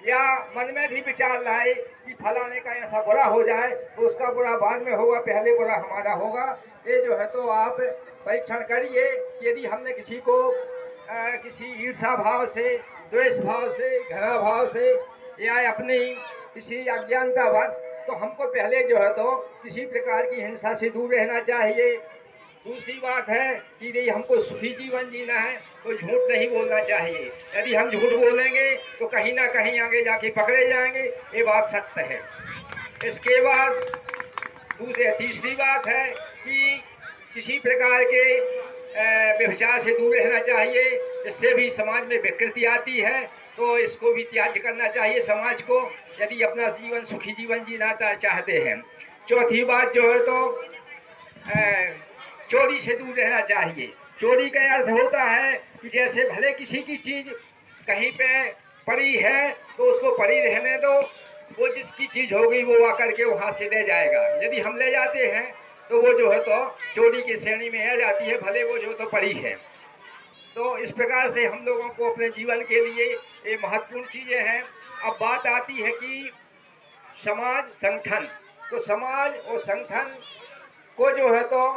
या मन में भी विचार लाए कि फलाने का ऐसा बुरा हो जाए तो उसका बुरा बाद में होगा, पहले बुरा हमारा होगा। ये जो है तो आप परीक्षण करिए कि यदि हमने किसी को किसी ईर्षा भाव से, द्वेष भाव से, घृणा भाव से या अपनी किसी अज्ञानतावश, तो हमको पहले जो है तो किसी प्रकार की हिंसा से दूर रहना चाहिए। दूसरी बात है कि यदि हमको सुखी जीवन जीना है तो झूठ नहीं बोलना चाहिए। यदि हम झूठ बोलेंगे तो कहीं ना कहीं आगे जाके पकड़े जाएंगे, ये बात सत्य है। इसके बाद तीसरी बात है कि किसी प्रकार के व्यभिचार से दूर रहना चाहिए, इससे भी समाज में विकृति आती है, तो इसको भी त्याग करना चाहिए समाज को, यदि अपना जीवन सुखी जीवन जीना चाहते हैं। चौथी बात जो है तो चोरी से दूर रहना चाहिए। चोरी का अर्थ होता है कि जैसे भले किसी की चीज कहीं पे पड़ी है तो उसको पड़ी रहने दो, वो जिसकी चीज होगी वो आकर के वहां से ले जाएगा। यदि हम ले जाते हैं तो वो जो है तो चोरी की श्रेणी में आ जाती है, भले वो जो तो पड़ी है। तो इस प्रकार से हम लोगों को अपने जीवन के लिए ये महत्वपूर्ण चीजें हैं। अब बात आती है कि समाज संगठन, तो समाज और संगठन को जो है तो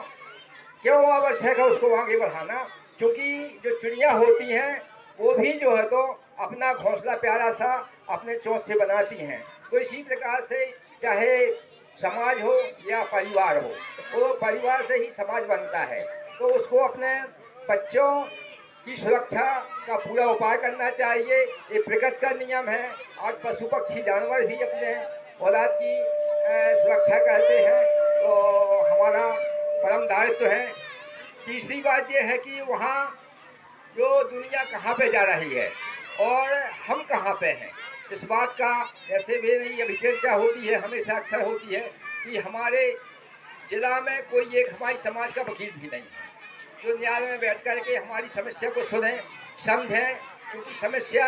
क्यों आवश्यक है उसको आगे बढ़ाना, क्योंकि जो चिड़िया होती हैं वो भी जो है तो अपना घोंसला प्यारा सा अपने चोंच से बनाती हैं। तो इसी प्रकार से चाहे समाज हो या परिवार हो, वो परिवार से ही समाज बनता है। तो उसको अपने बच्चों की सुरक्षा का पूरा उपाय करना चाहिए, ये प्रकृति का नियम है। आज पशु पक्षी जानवर भी अपने औलाद की सुरक्षा करते हैं, तो हमारा परम दायित्व है। तीसरी बात यह है कि वहाँ जो दुनिया कहाँ पे जा रही है और हम कहाँ पे हैं, इस बात का ऐसे भी नहीं अभी चर्चा होती है, हमेशा अक्सर होती है कि हमारे जिला में कोई एक हमारी समाज का वकील भी नहीं है जो न्यायालय में बैठ कर के हमारी समस्या को सुने समझें। क्योंकि समस्या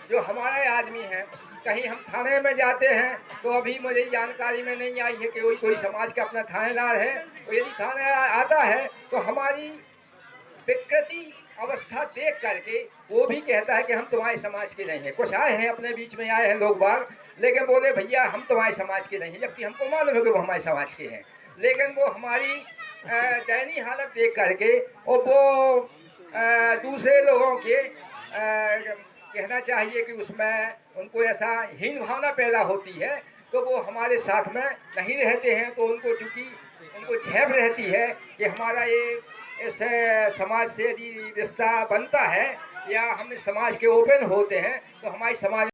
जो हमारे आदमी हैं, कहीं हम थाने में जाते हैं तो अभी मुझे जानकारी में नहीं आई है कि कोई समाज का अपना थानेदार है। तो यदि थाने आता है तो हमारी विकृति अवस्था देख करके वो भी कहता है कि हम तुम्हारे समाज के नहीं हैं। कुछ आए हैं अपने बीच में आए हैं लोग बाग, लेकिन बोले भैया हम तुम्हारे समाज के नहीं हैं, जबकि हमको मालूम है कि वो हमारे समाज के हैं। लेकिन वो हमारी दयनीय हालत देख करके और वो दूसरे लोगों के कहना चाहिए कि उसमें उनको ऐसा हीन भावना पैदा होती है, तो वो हमारे साथ में नहीं रहते हैं। तो उनको चूँकि उनको झेप रहती है कि हमारा ये इस समाज से यदि रिश्ता बनता है या हम समाज के ओपन होते हैं तो हमारी समाज